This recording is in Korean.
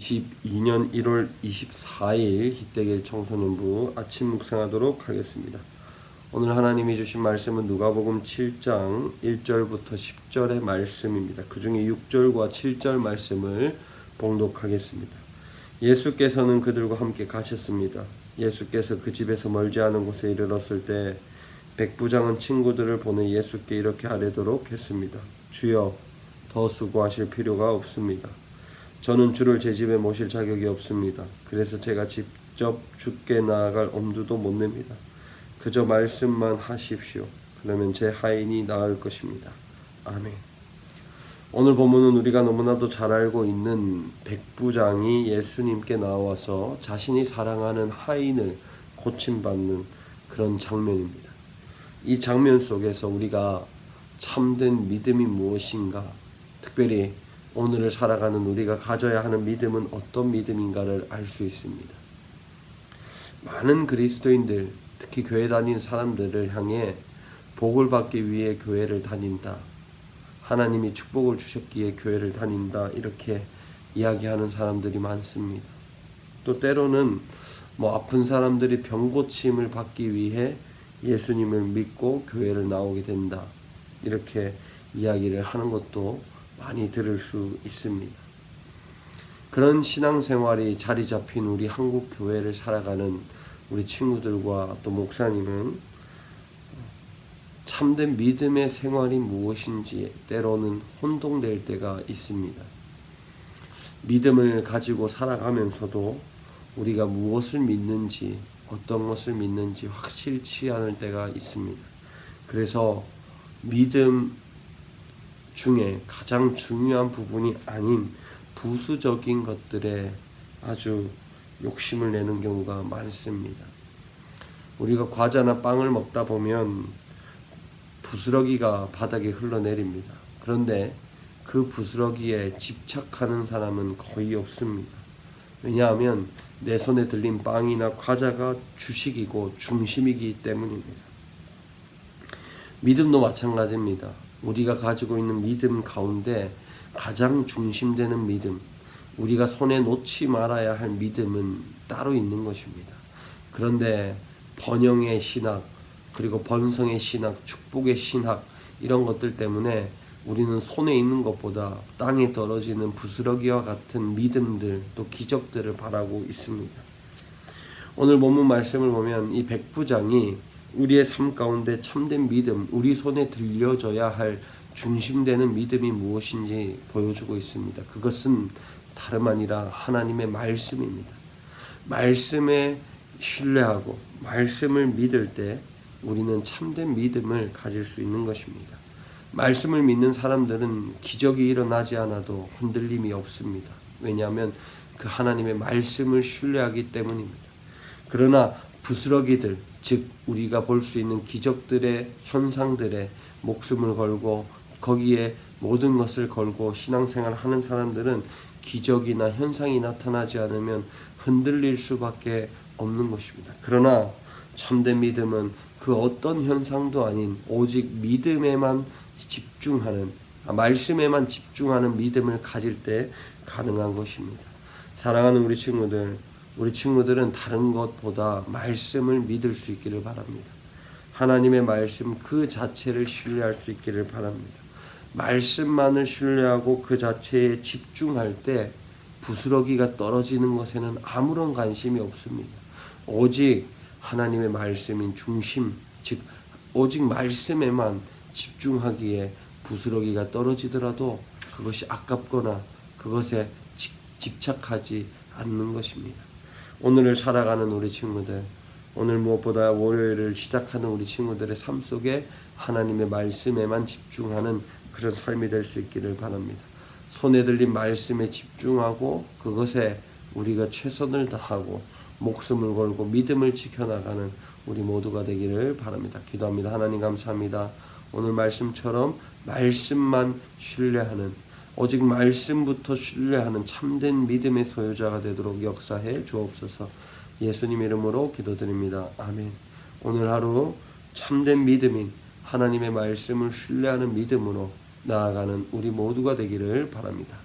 2022년 1월 24일 희대길 청소년부 아침 묵상하도록 하겠습니다. 오늘 하나님이 주신 말씀은 누가복음 7장 1절부터 10절의 말씀입니다. 그 중에 6절과 7절 말씀을 봉독하겠습니다. 예수께서는 그들과 함께 가셨습니다. 예수께서 그 집에서 멀지 않은 곳에 이르렀을 때 백부장은 친구들을 보내 예수께 이렇게 아뢰도록 했습니다. 주여, 더 수고하실 필요가 없습니다. 저는 주를 제 집에 모실 자격이 없습니다. 그래서 제가 직접 주께 나아갈 엄두도 못 냅니다. 그저 말씀만 하십시오. 그러면 제 하인이 나을 것입니다. 아멘. 오늘 본문은 우리가 너무나도 잘 알고 있는 백부장이 예수님께 나와서 자신이 사랑하는 하인을 고침받는 그런 장면입니다. 이 장면 속에서 우리가 참된 믿음이 무엇인가, 특별히 오늘을 살아가는 우리가 가져야 하는 믿음은 어떤 믿음인가를 알 수 있습니다. 많은 그리스도인들, 특히 교회 다니는 사람들을 향해 복을 받기 위해 교회를 다닌다, 하나님이 축복을 주셨기에 교회를 다닌다, 이렇게 이야기하는 사람들이 많습니다. 또 때로는 아픈 사람들이 병 고침을 받기 위해 예수님을 믿고 교회를 나오게 된다, 이렇게 이야기를 하는 것도 많이 들을 수 있습니다. 그런 신앙생활이 자리 잡힌 우리 한국 교회를 살아가는 우리 친구들과 또 목사님은 참된 믿음의 생활이 무엇인지 때로는 혼동될 때가 있습니다. 믿음을 가지고 살아가면서도 우리가 무엇을 믿는지, 어떤 것을 믿는지 확실치 않을 때가 있습니다. 그래서 믿음 중에 가장 중요한 부분이 아닌 부수적인 것들에 아주 욕심을 내는 경우가 많습니다. 우리가 과자나 빵을 먹다 보면 부스러기가 바닥에 흘러내립니다. 그런데 그 부스러기에 집착하는 사람은 거의 없습니다. 왜냐하면 내 손에 들린 빵이나 과자가 주식이고 중심이기 때문입니다. 믿음도 마찬가지입니다. 우리가 가지고 있는 믿음 가운데 가장 중심되는 믿음, 우리가 손에 놓지 말아야 할 믿음은 따로 있는 것입니다. 그런데 번영의 신학, 그리고 번성의 신학, 축복의 신학, 이런 것들 때문에 우리는 손에 있는 것보다 땅에 떨어지는 부스러기와 같은 믿음들, 또 기적들을 바라고 있습니다. 오늘 본문 말씀을 보면 이 백부장이 우리의 삶 가운데 참된 믿음, 우리 손에 들려져야 할 중심되는 믿음이 무엇인지 보여주고 있습니다. 그것은 다름 아니라 하나님의 말씀입니다. 말씀에 신뢰하고 말씀을 믿을 때 우리는 참된 믿음을 가질 수 있는 것입니다. 말씀을 믿는 사람들은 기적이 일어나지 않아도 흔들림이 없습니다. 왜냐하면 그 하나님의 말씀을 신뢰하기 때문입니다. 그러나 부스러기들, 즉 우리가 볼 수 있는 기적들의 현상들에 목숨을 걸고 거기에 모든 것을 걸고 신앙생활을 하는 사람들은 기적이나 현상이 나타나지 않으면 흔들릴 수밖에 없는 것입니다. 그러나 참된 믿음은 그 어떤 현상도 아닌 오직 믿음에만 집중하는, 말씀에만 집중하는 믿음을 가질 때 가능한 것입니다. 사랑하는 우리 친구들은 다른 것보다 말씀을 믿을 수 있기를 바랍니다. 하나님의 말씀 그 자체를 신뢰할 수 있기를 바랍니다. 말씀만을 신뢰하고 그 자체에 집중할 때 부스러기가 떨어지는 것에는 아무런 관심이 없습니다. 오직 하나님의 말씀인 중심, 즉 오직 말씀에만 집중하기에 부스러기가 떨어지더라도 그것이 아깝거나 그것에 집착하지 않는 것입니다. 오늘을 살아가는 우리 친구들, 오늘 무엇보다 월요일을 시작하는 우리 친구들의 삶 속에 하나님의 말씀에만 집중하는 그런 삶이 될 수 있기를 바랍니다. 손에 들린 말씀에 집중하고 그것에 우리가 최선을 다하고 목숨을 걸고 믿음을 지켜나가는 우리 모두가 되기를 바랍니다. 기도합니다. 하나님 감사합니다. 오늘 말씀처럼 말씀만 신뢰하는, 오직 말씀부터 신뢰하는 참된 믿음의 소유자가 되도록 역사해 주옵소서. 예수님 이름으로 기도드립니다. 아멘. 오늘 하루 참된 믿음인 하나님의 말씀을 신뢰하는 믿음으로 나아가는 우리 모두가 되기를 바랍니다.